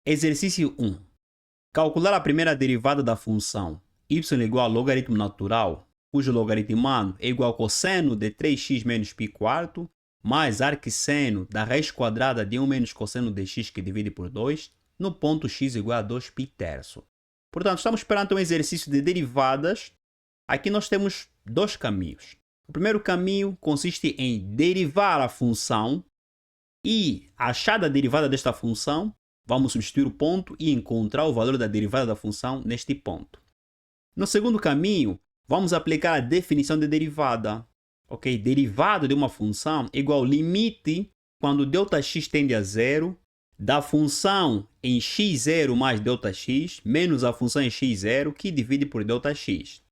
Exercício 1. Calcular a primeira derivada da função y igual a logaritmo natural, cujo logaritmando é igual ao cosseno de 3x menos π quarto, mais arcseno da raiz quadrada de 1 menos cosseno de x que divide por 2, no ponto x igual a 2π terço. Portanto, estamos perante um exercício de derivadas. Aqui nós temos dois caminhos. O primeiro caminho consiste em derivar a função e, achada a derivada desta função, vamos substituir o ponto e encontrar o valor da derivada da função neste ponto. No segundo caminho, vamos aplicar a definição de derivada. Ok? Derivada de uma função é igual ao limite quando Δx tende a zero da função em x0 mais Δx menos a função em x0 que divide por Δx.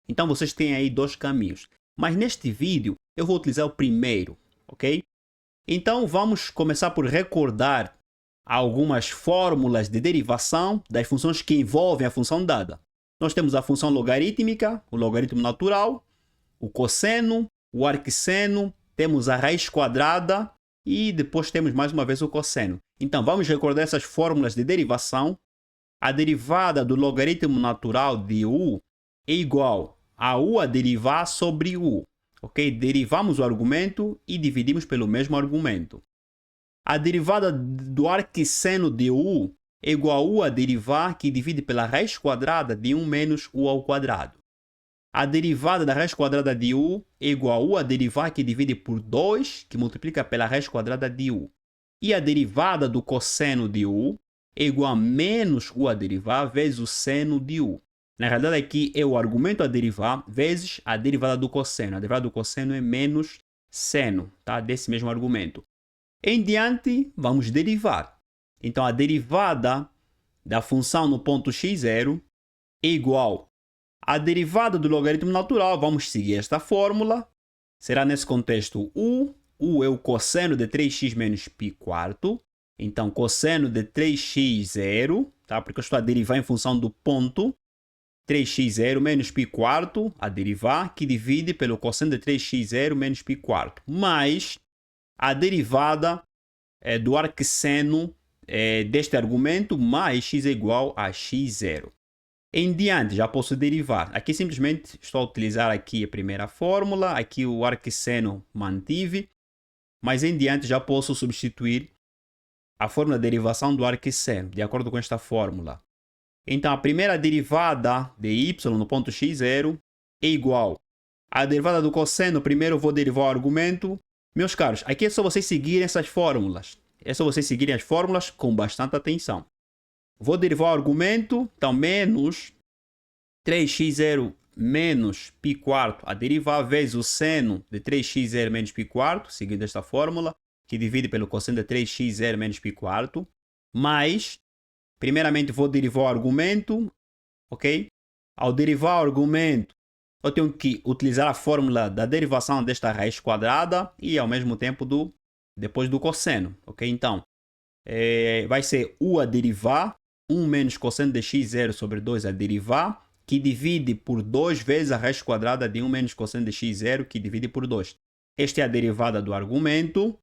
Então vocês têm aí dois caminhos. Mas neste vídeo eu vou utilizar o primeiro. Ok? Então vamos começar por recordar algumas fórmulas de derivação das funções que envolvem a função dada. Nós temos a função logarítmica, o logaritmo natural, o cosseno, o arcseno, temos a raiz quadrada e depois temos mais uma vez o cosseno. Então vamos recordar essas fórmulas de derivação. A derivada do logaritmo natural de u é igual a u a derivar sobre u. Ok? Derivamos o argumento e dividimos pelo mesmo argumento. A derivada do arcseno de u é igual a u a derivar, que divide pela raiz quadrada de 1 menos u ao quadrado. A derivada da raiz quadrada de u é igual a u a derivar, que divide por 2, que multiplica pela raiz quadrada de u. E a derivada do cosseno de u é igual a menos u a derivar vezes o seno de u. Na realidade, aqui é o argumento a derivar vezes a derivada do cosseno. A derivada do cosseno é menos seno, tá? Desse mesmo argumento. Em diante, vamos derivar. Então, a derivada da função no ponto x0 é igual à derivada do logaritmo natural. Vamos seguir esta fórmula. Será nesse contexto u. U é o cosseno de 3x menos π quarto. Então, cosseno de 3x0, tá? Porque eu estou a derivar em função do ponto. 3x0 menos π quarto, a derivar, que divide pelo cosseno de 3x0 menos π quarto. Mais a derivada do arcseno deste argumento, mais x é igual a x0. Em diante, já posso derivar. Aqui simplesmente estou a utilizar aqui a primeira fórmula, aqui o arcseno mantive, mas em diante já posso substituir a fórmula de derivação do arcseno, de acordo com esta fórmula. Então, a primeira derivada de y no ponto x0 é igual à derivada do cosseno. Primeiro eu vou derivar o argumento. Meus caros, aqui é só vocês seguirem essas fórmulas. É só vocês seguirem as fórmulas com bastante atenção. Vou derivar o argumento, então menos 3x0 menos π quarto a derivar vezes o seno de 3x0 menos π quarto, seguindo esta fórmula, que divide pelo cosseno de 3x0 menos π quarto, mais, primeiramente vou derivar o argumento, ok? Ao derivar o argumento, eu tenho que utilizar a fórmula da derivação desta raiz quadrada e ao mesmo tempo depois do cosseno, ok? Então, vai ser u a derivar, 1 menos cosseno de x0 sobre 2 a derivar, que divide por 2 vezes a raiz quadrada de 1 menos cosseno de x0, que divide por 2. Esta é a derivada do argumento,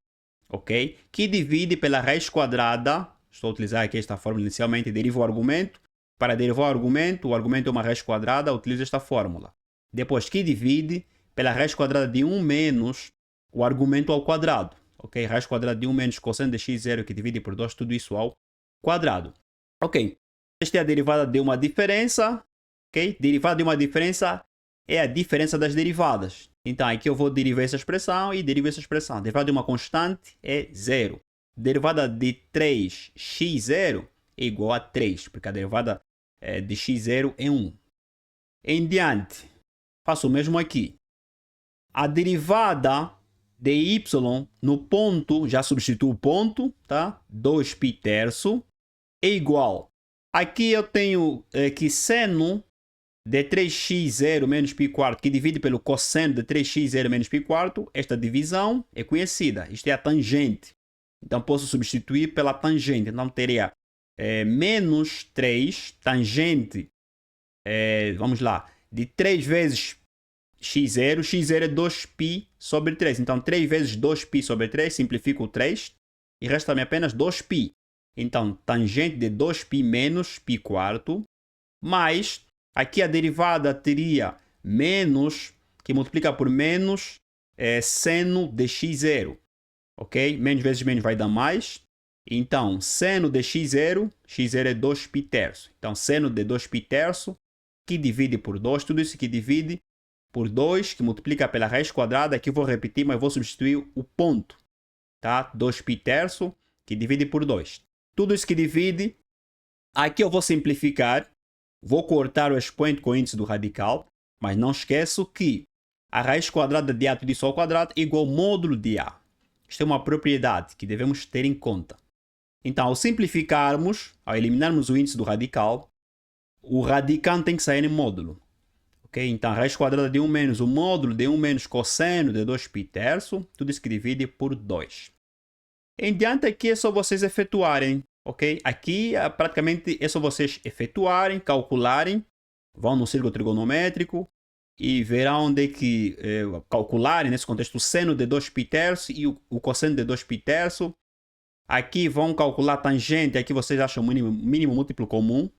ok? Que divide pela raiz quadrada. Estou a utilizar aqui esta fórmula inicialmente, derivo o argumento. Para derivar o argumento é uma raiz quadrada, utilizo esta fórmula. Depois, que divide pela raiz quadrada de 1 menos o argumento ao quadrado. Ok? Raiz quadrada de 1 menos cosseno de x0, que divide por 2, tudo isso ao quadrado. Ok. Esta é a derivada de uma diferença. Ok? Derivada de uma diferença é a diferença das derivadas. Então, aqui eu vou derivar essa expressão e derivo essa expressão. A derivada de uma constante é 0. Derivada de 3x0 é igual a 3, porque a derivada de x0 é 1. Em diante, faço o mesmo aqui. A derivada de y no ponto, já substituo o ponto, tá? 2π terço é igual. Aqui eu tenho que seno de 3x0 menos π quarto, que divide pelo cosseno de 3x0 menos π quarto. Esta divisão é conhecida. Isto é a tangente. Então, posso substituir pela tangente. Então, teria menos 3, tangente, vamos lá, de 3 vezes x0. x0 é 2π sobre 3. Então, 3 vezes 2π sobre 3, simplifico o 3. E resta-me apenas 2π. Então, tangente de 2π menos π quarto, mais, aqui a derivada teria menos, que multiplica por menos, seno de x0. Ok? Menos vezes menos vai dar mais. Então, seno de x0 é 2π terço. Então, seno de 2π terço, que divide por 2, tudo isso que divide por 2, que multiplica pela raiz quadrada, aqui eu vou repetir, mas vou substituir o ponto, tá? 2π terço, que divide por 2. Tudo isso que divide, aqui eu vou simplificar, vou cortar o expoente com o índice do radical, mas não esqueço que a raiz quadrada de A tudo isso ao quadrado é igual ao módulo de A. Isto é uma propriedade que devemos ter em conta. Então, ao simplificarmos, ao eliminarmos o índice do radical, o radicando tem que sair em módulo. Okay? Então, a raiz quadrada de 1 menos o módulo de 1 menos cosseno de 2π terço, tudo isso que divide por 2. Em diante aqui é só vocês efetuarem, ok? Aqui praticamente é só vocês efetuarem, calcularem, vão no círculo trigonométrico e verão onde é que calcularem, nesse contexto, o seno de 2π terço e o cosseno de 2π terço. Aqui vão calcular tangente, aqui vocês acham o mínimo múltiplo comum,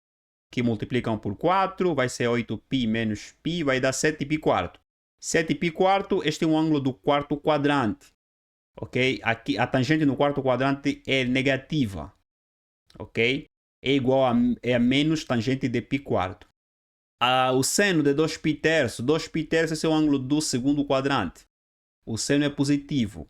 que multiplicam por 4, vai ser 8π menos π, vai dar 7π quarto. 7π quarto, este é um ângulo do quarto quadrante. Ok? Aqui a tangente no quarto quadrante é negativa. Ok? É igual a menos tangente de π quarto. O seno de 2π terço, 2π terço esse é o ângulo do segundo quadrante. O seno é positivo.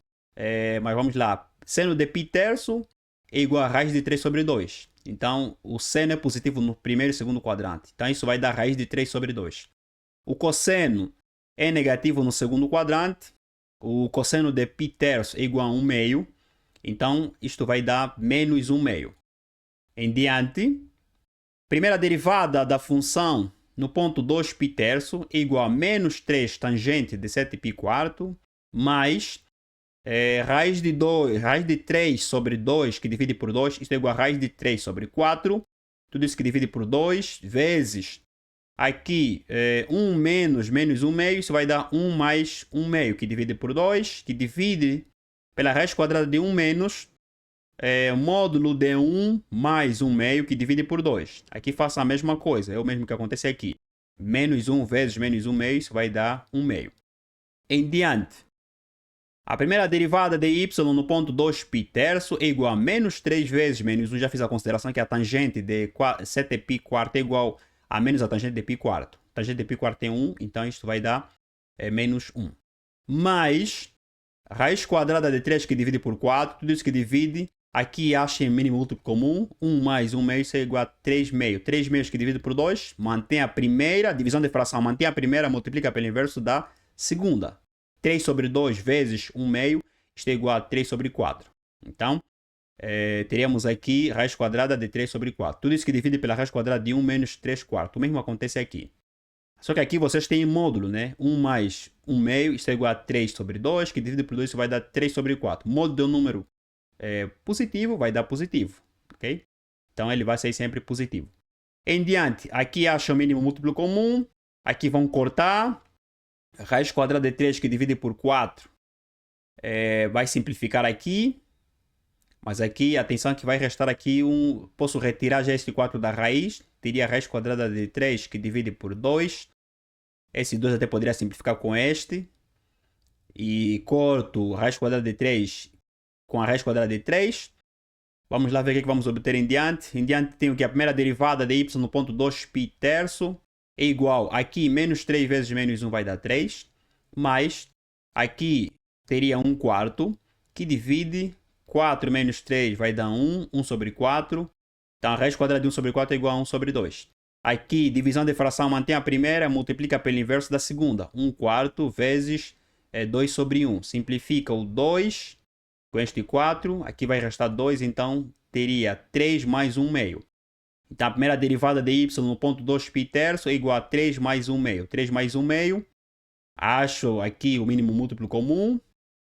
Mas vamos lá. Seno de π terço é igual a raiz de 3 sobre 2. Então, o seno é positivo no primeiro e segundo quadrante. Então, isso vai dar raiz de 3 sobre 2. O cosseno é negativo no segundo quadrante. O cosseno de π terço é igual a 1 meio. Então, isto vai dar menos 1 meio. Em diante, primeira derivada da função no ponto 2π terço é igual a menos 3 tangente de 7π quarto mais raiz de 3 sobre 2, que divide por 2, isto é igual a raiz de 3 sobre 4. Tudo isso que divide por 2, vezes aqui 1 menos 1 meio, isso vai dar 1 mais 1 meio, que divide por 2, que divide pela raiz quadrada de 1 menos módulo de 1 mais 1 meio, que divide por 2. Aqui faça a mesma coisa, é o mesmo que acontece aqui. Menos 1 vezes menos 1 meio, isso vai dar 1 meio. Em diante, a primeira derivada de y no ponto 2π terço é igual a menos 3 vezes menos 1. Já fiz a consideração que a tangente de 7π quarto é igual a menos a tangente de π quarto. A tangente de π quarto tem 1, então isto vai dar menos 1. Mais raiz quadrada de 3 que divide por 4, tudo isso que divide, aqui achem o mínimo múltiplo comum. 1 mais 1 meio, isso é igual a 3 meio. 3 meios que divide por 2, mantém a primeira, divisão de fração, mantém a primeira, multiplica pelo inverso da segunda. 3 sobre 2 vezes 1 meio, isto é igual a 3 sobre 4. Então, teríamos aqui raiz quadrada de 3 sobre 4. Tudo isso que divide pela raiz quadrada de 1 menos 3 quartos. O mesmo acontece aqui. Só que aqui vocês têm módulo, né? 1 mais 1 meio, isto é igual a 3 sobre 2, que divide por 2, isso vai dar 3 sobre 4. O módulo de um número positivo vai dar positivo, ok? Então, ele vai sair sempre positivo. Em diante, aqui acha o mínimo múltiplo comum. Aqui vão cortar. Raiz quadrada de 3 que divide por 4 vai simplificar aqui. Mas aqui, atenção que vai restar aqui posso retirar já este 4 da raiz. Teria a raiz quadrada de 3 que divide por 2. Esse 2 até poderia simplificar com este. E corto a raiz quadrada de 3 com a raiz quadrada de 3. Vamos lá ver o que vamos obter em diante. Em diante tenho que a primeira derivada de y no ponto 2π terço é igual, aqui, menos 3 vezes menos 1 vai dar 3, mais, aqui teria 1 quarto, que divide 4 menos 3 vai dar 1, 1 sobre 4. Então, a raiz quadrada de 1 sobre 4 é igual a 1 sobre 2. Aqui, divisão de fração, mantém a primeira, multiplica pelo inverso da segunda. 1 quarto vezes 2 sobre 1. Simplifica o 2 com este 4. Aqui vai restar 2, então teria 3 mais 1 meio. Então, a primeira derivada de y no ponto 2π terço é igual a 3 mais 1 meio. 3 mais 1 meio. Acho aqui o mínimo múltiplo comum.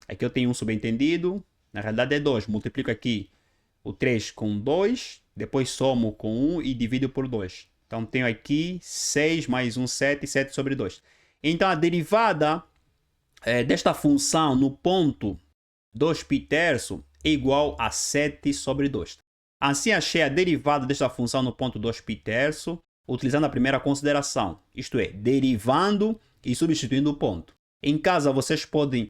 Aqui eu tenho um subentendido. Na realidade é 2. Multiplico aqui o 3 com 2. Depois somo com 1 e divido por 2. Então, tenho aqui 6 mais 1, 7. 7 sobre 2. Então, a derivada desta função no ponto 2π terço é igual a 7 sobre 2. Assim achei a derivada desta função no ponto 2π, utilizando a primeira consideração, isto é, derivando e substituindo o ponto. Em casa, vocês podem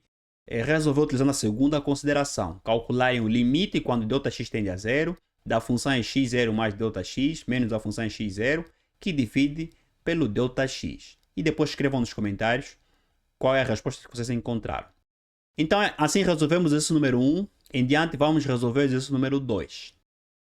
resolver utilizando a segunda consideração, calcularem o limite quando Δx tende a zero, da função em x0 mais Δx, menos a função em x0, que divide pelo Δx. E depois escrevam nos comentários qual é a resposta que vocês encontraram. Então, assim resolvemos exercício número 1. Em diante, vamos resolver o exercício número 2.